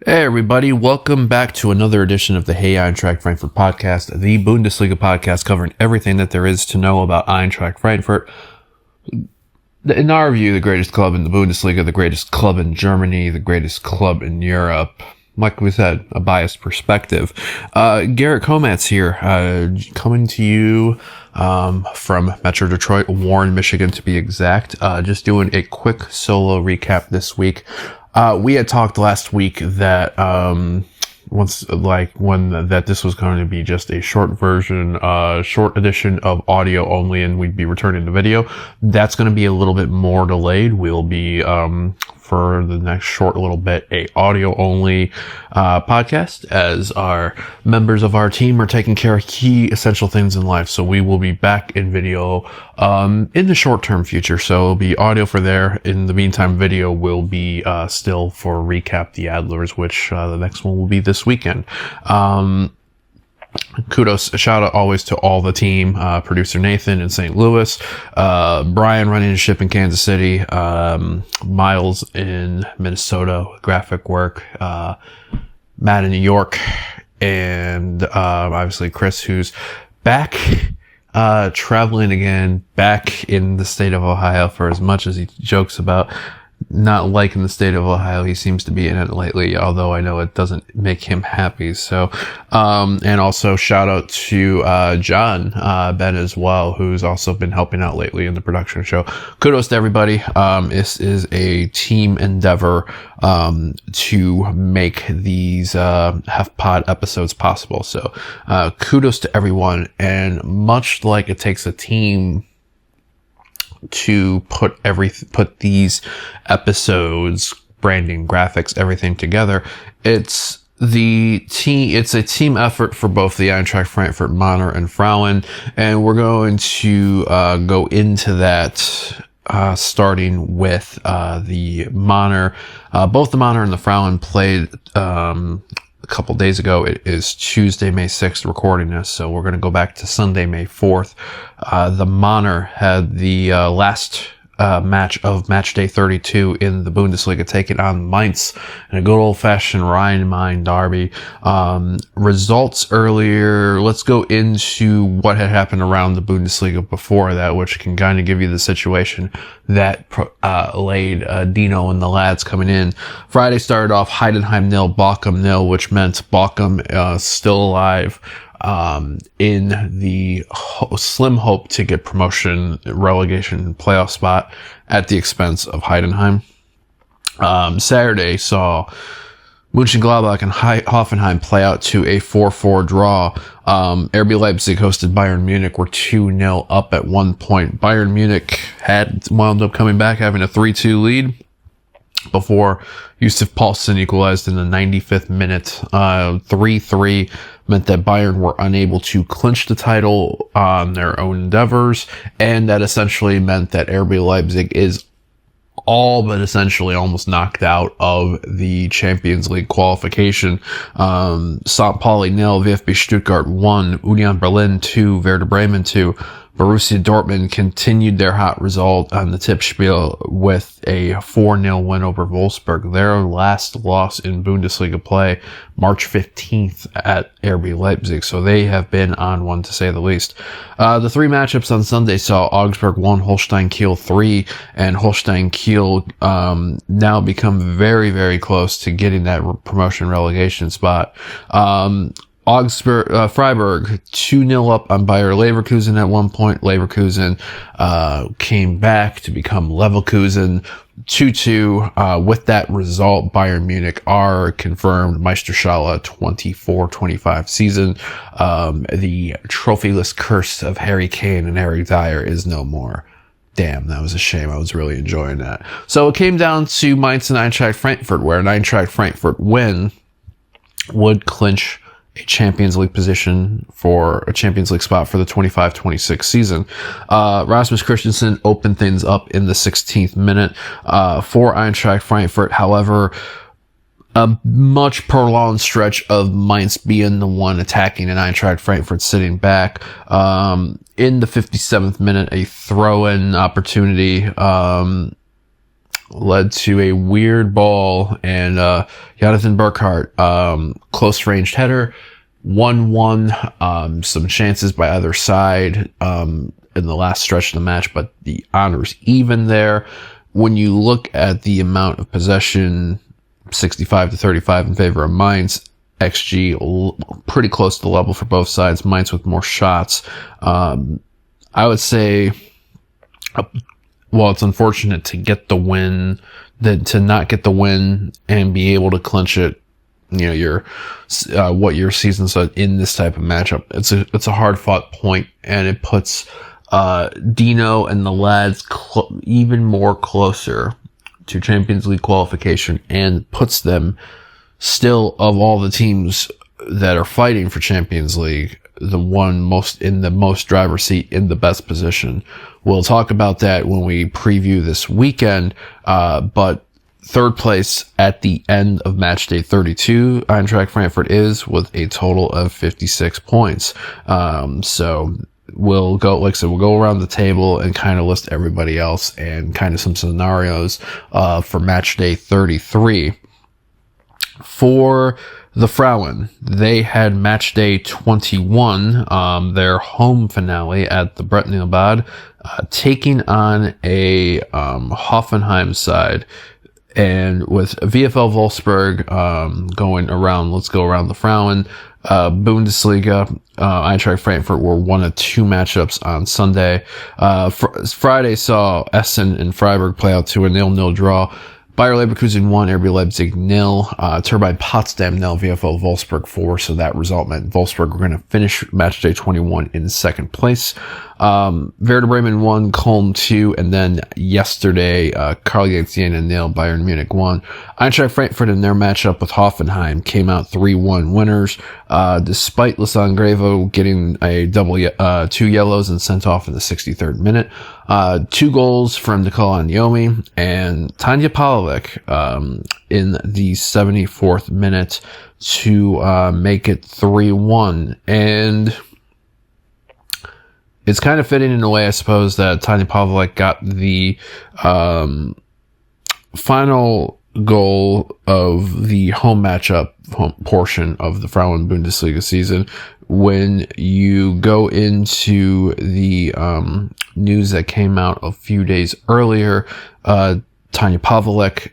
Hey everybody, welcome back to another edition of the Hey Eintracht Frankfurt podcast, the Bundesliga podcast covering everything that there is to know about Eintracht Frankfurt. In our view, the greatest club in the Bundesliga, the greatest club in Germany, the greatest club in Europe. Like we said, a biased perspective. Garret Komatz here, coming to you from Metro Detroit, Warren, Michigan to be exact. Just doing a quick solo recap this week. We had talked last week that that this was going to be just a short version, short edition of audio only, and we'd be returning to video. That's going to be a little bit more delayed. We'll be for the next short little bit a audio only podcast, as our members of our team are taking care of key essential things in life. So we will be back in video in the short term future. So it'll be audio for there. In the meantime, video will be still for Recap the Adlers, which the next one will be this weekend. Kudos, a shout out always to all the team, producer Nathan in St. Louis, Brian running the ship in Kansas City, Miles in Minnesota, graphic work, Matt in New York, and obviously Chris, who's back traveling again, back in the state of Ohio. For as much as he jokes about not liking the state of Ohio, he seems to be in it lately, although I know it doesn't make him happy. So, and also shout out to John Ben as well, who's also been helping out lately in the production show. Kudos to everybody. This is a team endeavor to make these hefpod episodes possible. So kudos to everyone. And much like it takes a team to put these episodes, branding, graphics, everything together, it's a team effort for both the Eintracht Frankfurt, Männer, and Frauen, and we're going to go into that starting with the Männer. Both the Männer and the Frauen played a couple days ago. It is Tuesday, May 6th, recording this, so we're going to go back to Sunday, May 4th. The Männer had the last match of match day 32 in the Bundesliga, taking on Mainz in a good old-fashioned Rhine-Main derby. Results earlier, let's go into what had happened around the Bundesliga before that, which can kind of give you the situation that laid Dino and the lads coming in. Friday started off Heidenheim 0, Bochum 0, which meant Bochum still alive in the slim hope to get promotion, relegation, playoff spot at the expense of Heidenheim. Saturday saw Mönchengladbach and Hoffenheim play out to a 4-4 draw. RB Leipzig hosted Bayern Munich, were 2-0 up at one point. Bayern Munich had wound up coming back, having a 3-2 lead before Yusuf Paulsen equalized in the 95th minute. 3-3 meant that Bayern were unable to clinch the title on their own endeavors, and that essentially meant that RB Leipzig is all but essentially almost knocked out of the Champions League qualification. St. Pauli 0, VfB Stuttgart 1, Union Berlin 2, Werder Bremen 2. Borussia Dortmund continued their hot result on the Tippspiel with a 4-0 win over Wolfsburg. Their last loss in Bundesliga play, March 15th at RB Leipzig. So they have been on one, to say the least. The three matchups on Sunday saw Augsburg 1, Holstein Kiel 3, and Holstein Kiel now become very, very close to getting that promotion relegation spot. Freiburg 2-0 up on Bayer Leverkusen at one point. Leverkusen came back to become Leverkusen 2-2. With that result, Bayern Munich are confirmed Meisterschale 24-25 season. The trophyless curse of Harry Kane and Eric Dyer is no more. Damn, that was a shame. I was really enjoying that. So it came down to Mainz and Eintracht Frankfurt, where an Eintracht Frankfurt win would clinch a Champions League position for a Champions League spot for the 25-26 season. Rasmus Christensen opened things up in the 16th minute for Eintracht Frankfurt. However, a much prolonged stretch of Mainz being the one attacking and Eintracht Frankfurt sitting back. In the 57th minute, a throw-in opportunity led to a weird ball, and Jonathan Burkhardt, close ranged header, 1-1, some chances by either side in the last stretch of the match, but the honors even there. When you look at the amount of possession, 65-35 in favor of Mainz, XG pretty close to the level for both sides. Mainz with more shots. I would say, well, it's unfortunate to get the win, to not get the win and be able to clinch it. You know, what your season said in this type of matchup. It's a hard fought point, and it puts Dino and the lads even more closer to Champions League qualification, and puts them still, of all the teams that are fighting for Champions League, the one most in the most driver's seat, in the best position. We'll talk about that when we preview this weekend, but third place at the end of match day 32, Eintracht Frankfurt is, with a total of 56 points. So we'll go, like I said, we'll go around the table and kind of list everybody else and kind of some scenarios for match day 33. For the Frauen, they had match day 21, their home finale at the Bretnelbad, taking on a Hoffenheim side. And with VfL Wolfsburg going around, let's go around the Frauen. Bundesliga, Eintracht Frankfurt were one of two matchups on Sunday. Friday saw Essen and Freiburg play out to a 0-0 draw. Bayer Leverkusen 1, RB Leipzig 0, Turbine Potsdam 0, VfL Wolfsburg 4. So that result meant Wolfsburg were going to finish match day 21 in second place. Werder Bremen 1, Köln 2, and then yesterday, Karlsruhe 0, Bayern Munich 1. Eintracht Frankfurt in their matchup with Hoffenheim came out 3-1 winners, despite Lisan Grevo getting a two yellows and sent off in the 63rd minute. 2 goals from Nikola Nyomi and Tanja Pavlik, in the 74th minute to, make it 3-1. And it's kind of fitting in a way, I suppose, that Tanja Pavlik got the, final goal of the home matchup portion of the Frauen Bundesliga season. When you go into the news that came out a few days earlier, Tanja Pavlik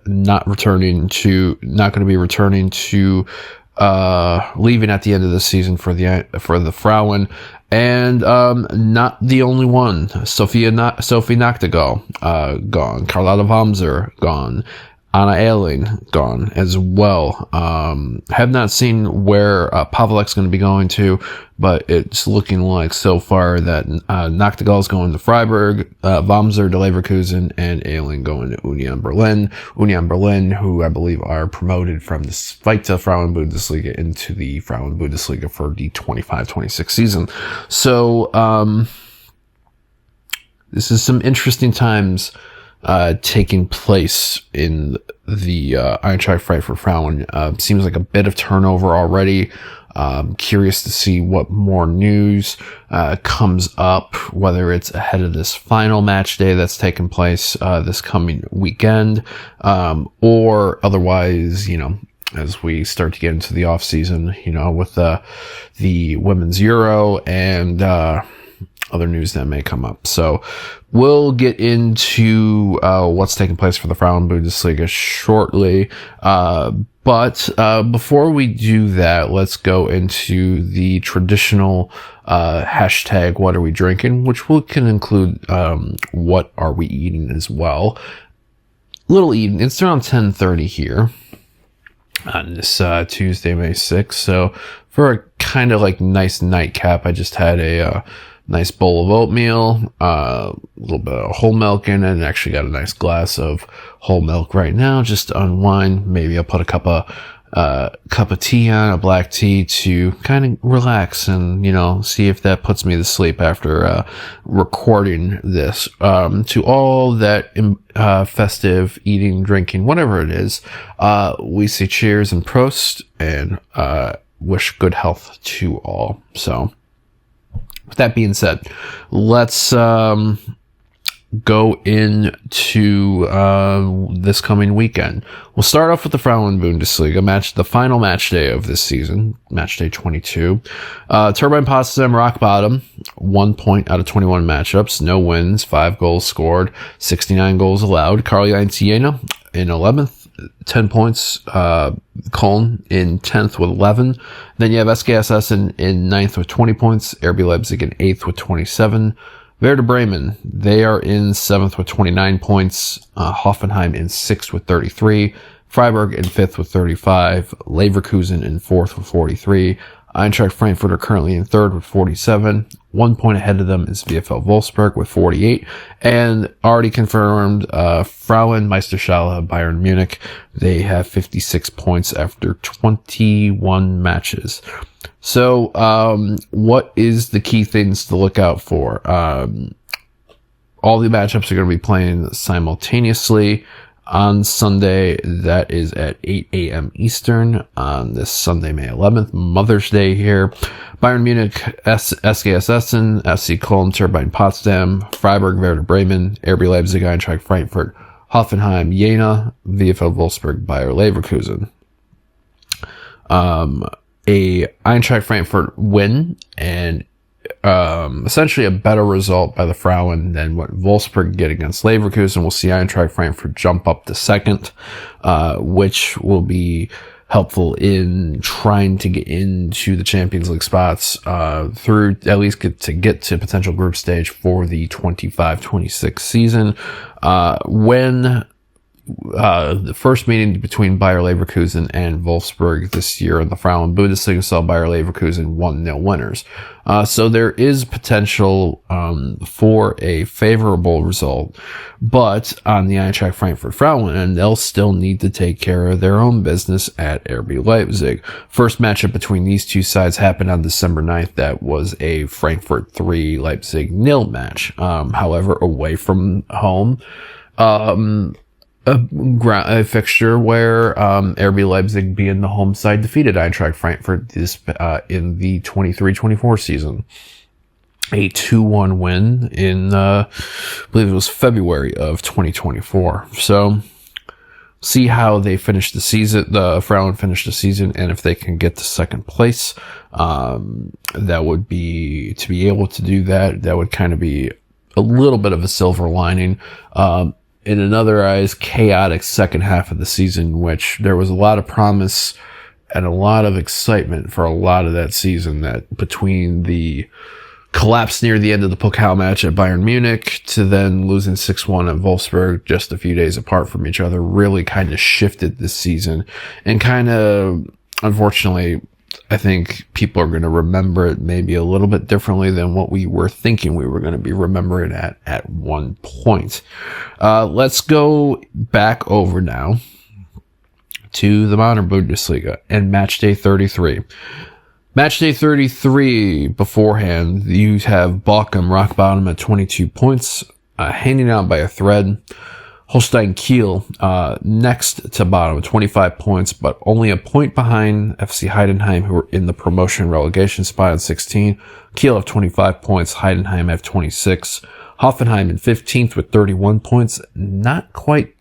not going to be returning to leaving at the end of the season for the Frauen. And not the only one. Sophie Nachtigall gone. Carlotta Wamser gone. Anna Ehling gone as well. Have not seen where Pavlik's going to be going to, but it's looking like so far that Nachtigall's going to Freiburg, Wamser to Leverkusen, and Ehling going to Union Berlin. Union Berlin, who I believe are promoted from the Zweite Frauen Bundesliga into the Frauen Bundesliga for the 25-26 season. So this is some interesting times taking place in the Eintracht Frankfurt Frauen. Seems like a bit of turnover already. Curious to see what more news comes up, whether it's ahead of this final match day that's taking place this coming weekend, or otherwise, as we start to get into the off season, with the Women's Euro and other news that may come up. So we'll get into what's taking place for the Frauen Bundesliga shortly. But before we do that, let's go into the traditional hashtag what are we drinking, which can include what are we eating as well. Little eating. It's around 10:30 here on this Tuesday, May 6th. So for a kind of like nice nightcap, I just had a nice bowl of oatmeal, a little bit of whole milk in it, and actually got a nice glass of whole milk right now just to unwind. Maybe I'll put a cup of tea on, a black tea, to kind of relax and, see if that puts me to sleep after recording this. To all that festive eating, drinking, whatever it is, we say cheers and prost and wish good health to all. So with that being said, let's go into this coming weekend. We'll start off with the Frauen Bundesliga the final match day of this season, match day 22. Turbine Potsdam rock bottom, 1 point out of 21 matchups, no wins, 5 goals scored, 69 goals allowed. Karl-Heinz Jena in 11th, 10 points. Köln in 10th with 11. Then you have SGS in 9th with 20 points. RB Leipzig in 8th with 27. Werder Bremen, they are in 7th with 29 points. Hoffenheim in 6th with 33. Freiburg in 5th with 35. Leverkusen in 4th with 43. Eintracht Frankfurt are currently in 3rd with 47. 1 point ahead of them is VfL Wolfsburg with 48. And already confirmed, Frauen Meisterschale Bayern Munich, they have 56 points after 21 matches. So, what is the key things to look out for? All the matchups are going to be playing simultaneously on Sunday. That is at 8 a.m. Eastern on this Sunday, May 11th, Mother's Day here. Bayern Munich, SGS Essen, FC Köln, Turbine Potsdam, Freiburg, Werder Bremen, RB Leipzig, Eintracht Frankfurt, Hoffenheim, Jena, VfL Wolfsburg, Bayer Leverkusen. A Eintracht Frankfurt win and essentially a better result by the Frauen than what Wolfsburg get against Leverkusen. We'll see Eintracht Frankfurt jump up to 2nd, which will be helpful in trying to get into the Champions League spots through at least get to potential group stage for the 25-26 season. When the first meeting between Bayer Leverkusen and Wolfsburg this year in the Frauen Bundesliga saw Bayer Leverkusen 1-0 winners. So there is potential for a favorable result, but on the Eintracht Frankfurt Frauen end, they'll still need to take care of their own business at RB Leipzig. First matchup between these two sides happened on December 9th. That was a Frankfurt 3 Leipzig 0 match. However, away from home, a fixture where RB Leipzig, being the home side, defeated Eintracht Frankfurt in the 23-24 season. A 2-1 win in, I believe it was February of 2024. So, see how they finish the season, the Frauen finish the season, and if they can get to 2nd place. That would be, to be able to do that would kind of be a little bit of a silver lining. In another eyes, chaotic second half of the season, which there was a lot of promise and a lot of excitement for a lot of that season, that between the collapse near the end of the Pokal match at Bayern Munich to then losing 6-1 at Wolfsburg just a few days apart from each other really kind of shifted this season, and kind of, unfortunately, I think people are going to remember it maybe a little bit differently than what we were thinking we were going to be remembering at one point. Let's go back over now to the Männer Bundesliga and match day 33. Match day 33 beforehand, you have Bochum rock bottom at 22 points, hanging out by a thread. Holstein Kiel, next to bottom, 25 points, but only a point behind FC Heidenheim, who are in the promotion relegation spot at 16. Kiel have 25 points, Heidenheim have 26. Hoffenheim in 15th with 31 points, not quite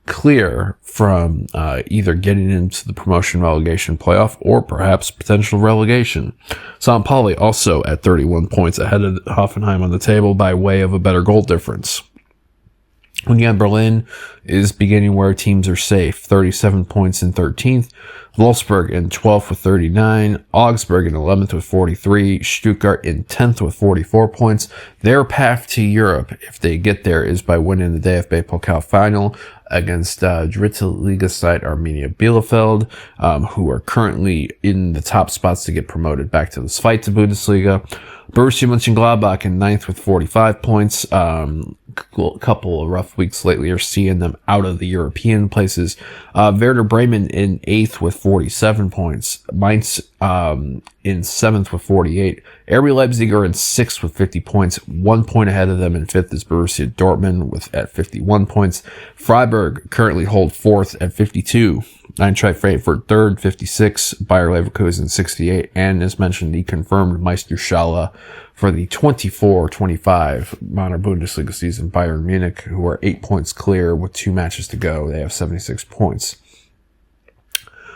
clear from either getting into the promotion relegation playoff or perhaps potential relegation. St. Pauli also at 31 points, ahead of Hoffenheim on the table by way of a better goal difference. Union Berlin is beginning where teams are safe, 37 points in 13th. Wolfsburg in 12th with 39. Augsburg in 11th with 43. Stuttgart in 10th with 44 points. Their path to Europe, if they get there, is by winning the DFB Pokal final against Dritte Liga side Arminia Bielefeld, who are currently in the top spots to get promoted back to the Zweite Bundesliga. Borussia Mönchengladbach in 9th with 45 points. A couple of rough weeks lately are seeing them out of the European places. Werder Bremen in 8th with 47 points. Mainz in 7th with 48. RB Leipzig are in 6th with 50 points. 1 point ahead of them in 5th is Borussia Dortmund at 51 points. Freiburg currently hold 4th at 52. Eintracht Frankfurt third, 56. Bayer Leverkusen 68. And as mentioned, the confirmed Meisterschale for the 24-25 Männer Bundesliga season, Bayern Munich, who are 8 points clear with 2 matches to go. They have 76 points.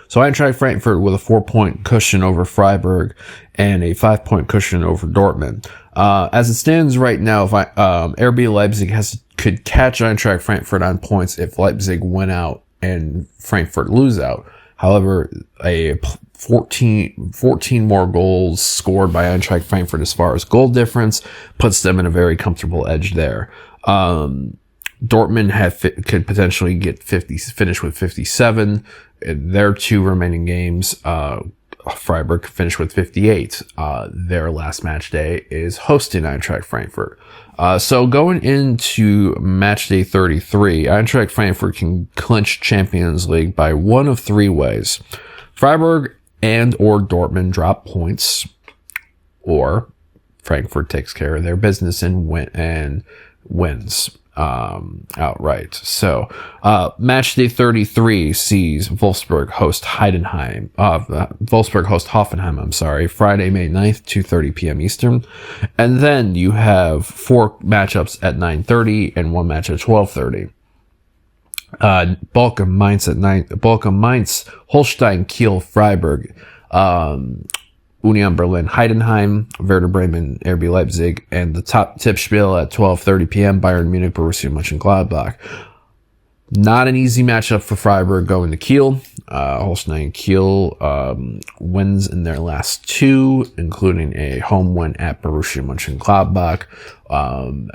So Eintracht Frankfurt with a 4-point cushion over Freiburg and a 5-point cushion over Dortmund. As it stands right now, if RB Leipzig could catch Eintracht Frankfurt on points if Leipzig win out and Frankfurt lose out. However, a 14 more goals scored by Eintracht Frankfurt as far as goal difference puts them in a very comfortable edge there. Dortmund could potentially finish with 57 in their 2 remaining games. Freiburg finished with 58. Their last match day is hosting Eintracht Frankfurt. So going into match day 33, Eintracht Frankfurt can clinch Champions League by one of 3 ways. Freiburg and or Dortmund drop points, or Frankfurt takes care of their business and wins outright. So match day 33 sees Wolfsburg host Hoffenheim, Friday, May 9th, 2:30 p.m. Eastern. And then you have 4 matchups at 9:30 and 1 match at 12:30. Bochum Mainz at 9. Bochum Mainz, Holstein Kiel Freiburg, Union Berlin Heidenheim, Werder Bremen RB Leipzig, and the top Tippspiel at 12:30 p.m. Bayern Munich Borussia Mönchengladbach. Not an easy matchup for Freiburg going to Kiel. Holstein Kiel wins in their last 2, including a home win at Borussia Mönchengladbach.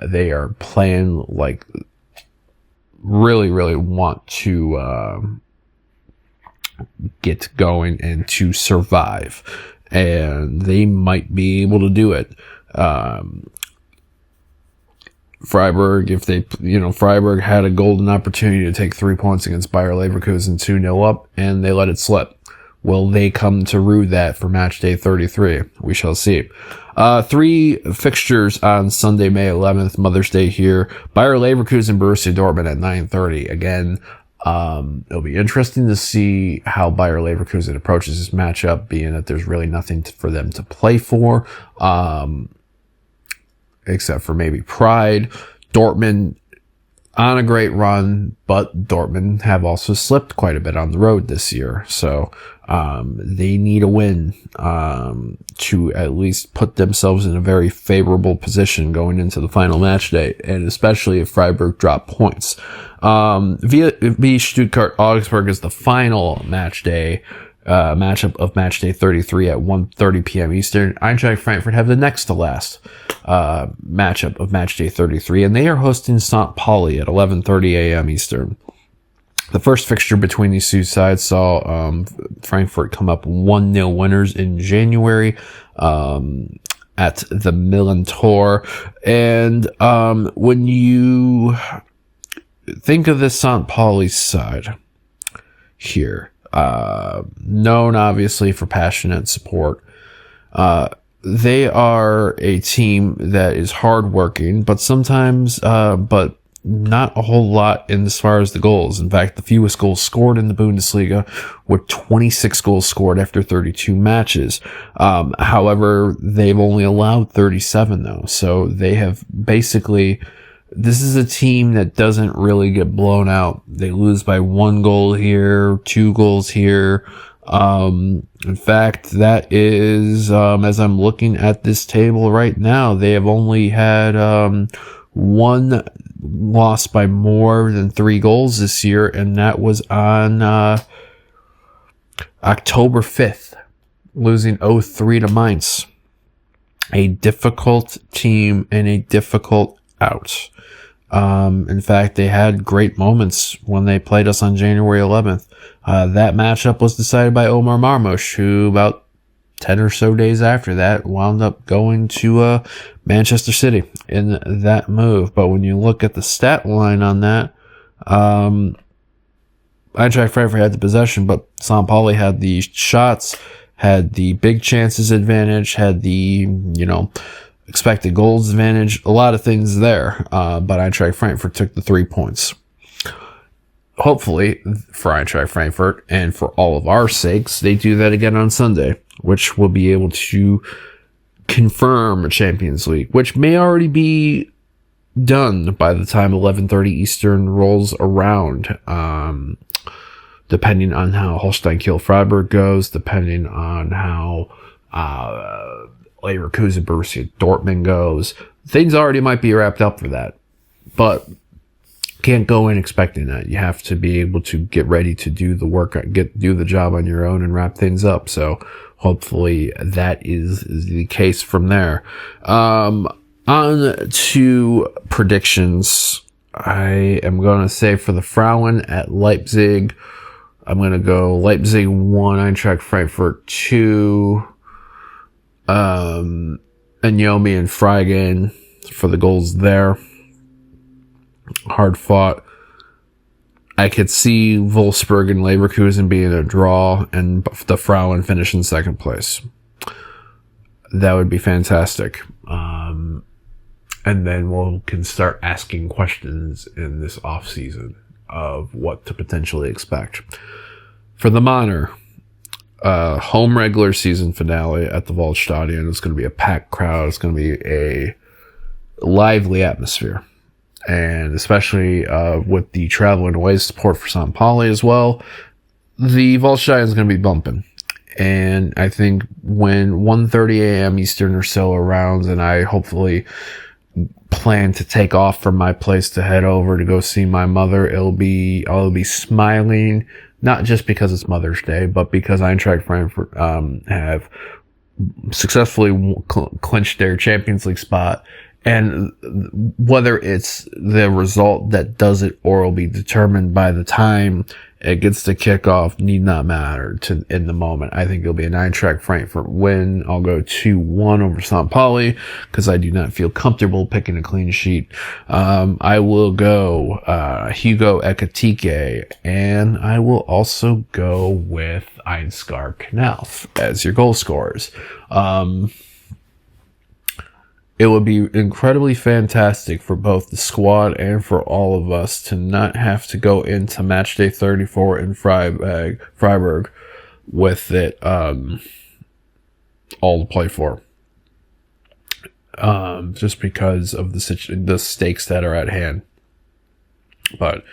They are playing like really, really want to get going and to survive. And they might be able to do it. Freiburg, Freiburg had a golden opportunity to take 3 points against Bayer Leverkusen 2-0 up, and they let it slip. Will they come to rue that for match day 33? We shall see. 3 fixtures on Sunday, May 11th, Mother's Day here. Bayer Leverkusen, Borussia Dortmund at 9:30. Again, it'll be interesting to see how Bayer Leverkusen approaches this matchup, being that there's really nothing for them to play for, except for maybe pride. Dortmund on a great run, but Dortmund have also slipped quite a bit on the road this year. So, they need a win, to at least put themselves in a very favorable position going into the final match day, and especially if Freiburg drop points. VfB Stuttgart Augsburg is the final match day, matchup of match day 33 at 1:30 p.m. Eastern. Eintracht Frankfurt have the next to last, matchup of match day 33, and they are hosting St. Pauli at 11:30 a.m. Eastern. The first fixture between these 2 sides saw Frankfurt come up 1-0 winners in January at the Milan Tor. And when you think of the St. Pauli side here, known obviously for passionate support, they are a team that is hardworking, but sometimes, not a whole lot in as far as the goals. In fact, the fewest goals scored in the Bundesliga, with 26 goals scored after 32 matches. However, they've only allowed 37 though. So they have basically, this is a team that doesn't really get blown out. They lose by 1 goal here, 2 goals here. In fact, that is, as I'm looking at this table right now, they have only had, 1 loss by more than 3 goals this year, and that was on October 5th, losing 0-3 to Mainz. A difficult team and a difficult out. In fact, they had great moments when they played us on January 11th. That matchup was decided by Omar Marmoush, who about 10 or so days after that wound up going to Manchester City in that move. But when you look at the stat line on that, Eintracht Frankfurt had the possession, but St. Pauli had the shots, had the big chances advantage, had the, expected goals advantage, a lot of things there. But Eintracht Frankfurt took the 3 points. hopefully for Eintracht Frankfurt and for all of our sakes, they do that again on Sunday, which will be able to confirm a Champions League, which may already be done by the time 11:30 Eastern rolls around, depending on how Holstein Kiel Freiburg goes, depending on how Leverkusen Borussia Dortmund goes. Things already might be wrapped up for that, but can't go in expecting that. You have to be able to get ready to do the work, do the job on your own and wrap things up. So hopefully that is the case from there. On to predictions. I am going to say for the Frauen at Leipzig, I'm going to go Leipzig 1, Eintracht Frankfurt 2, Nyomi and Freigen for the goals there. Hard fought. I could see Wolfsburg and Leverkusen being a draw and the Frauen finish in second place. That would be fantastic. And then we can start asking questions in this off season of what to potentially expect. For the Männer, home regular season finale at the Waldstadion. It's going to be a packed crowd. It's going to be a lively atmosphere. And especially with the travel and away support for St. Pauli as well, the Waldstadion is going to be bumping. And I think when 1:30 a.m. Eastern or so around, and I hopefully plan to take off from my place to head over to go see my mother, I'll be smiling, not just because it's Mother's Day, but because Eintracht Frankfurt have successfully clinched their Champions League spot. And whether it's the result that does it or will be determined by the time it gets to kickoff need not matter in the moment. I think it'll be an Eintracht Frankfurt win. I'll go 2-1 over St. Pauli because I do not feel comfortable picking a clean sheet. I will go Hugo Ekitike, and I will also go with Einskar Knauf as your goal scorers. It would be incredibly fantastic for both the squad and for all of us to not have to go into match day 34 in Freiburg with it all to play for. Just because of the stakes that are at hand. But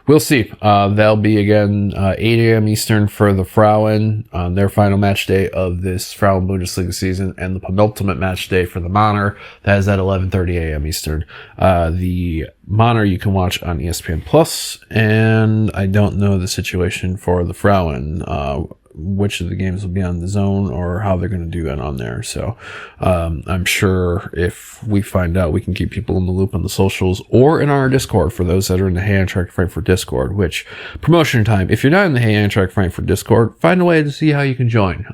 we'll see. That'll be again 8 a.m. Eastern for the Frauen on their final match day of this Frauen Bundesliga season, and the penultimate match day for the Männer. That is at 11:30 a.m. Eastern. The Männer you can watch on ESPN Plus, and I don't know the situation for the Frauen, which of the games will be on the Zone or how they're going to do that on there. So I'm sure if we find out, we can keep people in the loop on the socials or in our Discord for those that are in the Hey Eintracht Frankfurt Discord, which promotion time. If you're not in the Hey Eintracht Frankfurt Discord, find a way to see how you can join.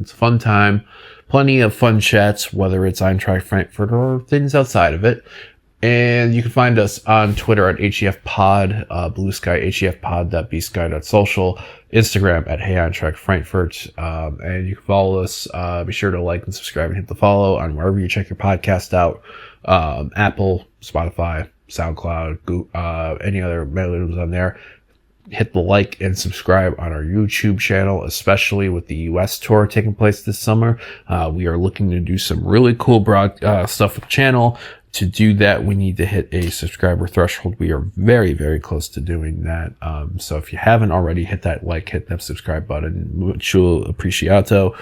It's a fun time. Plenty of fun chats, whether it's Eintracht Frankfurt or things outside of it. And you can find us on Twitter at HEFpod, Blue Sky, HEFpod.bsky.social, Instagram at Hey Eintracht Frankfurt, and you can follow us. Be sure to like and subscribe and hit the follow on wherever you check your podcast out. Apple, Spotify, SoundCloud, Google, any other mechanisms on there. Hit the like and subscribe on our YouTube channel, especially with the US tour taking place this summer. We are looking to do some really cool stuff with the channel. To do that, we need to hit a subscriber threshold. We are very, very close to doing that. So if you haven't already, hit that like, hit that subscribe button. Mucho appreciato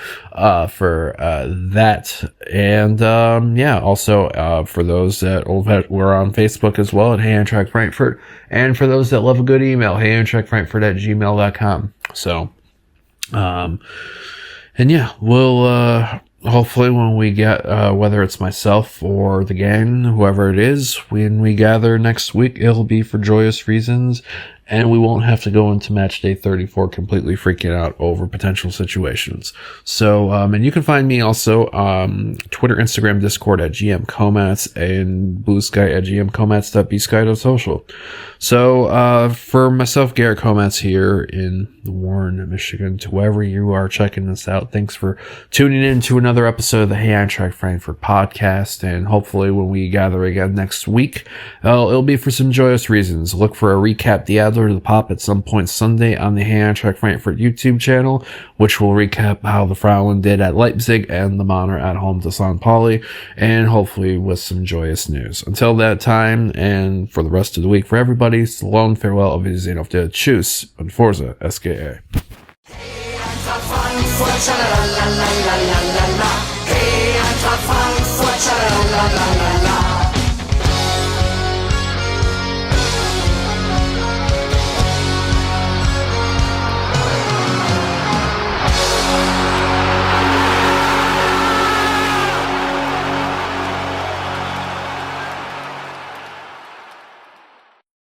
for that. And also for those that were on Facebook as well at Hey Eintracht Frankfurt, and for those that love a good email, heyeintrachtfrankfurt@gmail.com. So, we'll hopefully when we get, whether it's myself or the gang, whoever it is, when we gather next week, it'll be for joyous reasons, and we won't have to go into match day 34 completely freaking out over potential situations. So, and you can find me also, Twitter, Instagram, Discord at GMComats, and Blue Sky at GMComats.bsky.social. So, for myself, Garret Comats here in Warren, Michigan, to wherever you are checking this out, thanks for tuning in to another episode of the Hey Eintracht Frankfurt podcast, and hopefully when we gather again next week, it'll be for some joyous reasons. Look for a recap the Adler trailer to pop at some point Sunday on the Eintracht Frankfurt YouTube channel, which will recap how the Frauen did at Leipzig and the Männer at home to Pauli, and hopefully with some joyous news. Until that time, and for the rest of the week for everybody, so long, farewell, auf Wiedersehen, auf der Tschüss und Fórza SGE. Hey, Eintracht Frankfurt,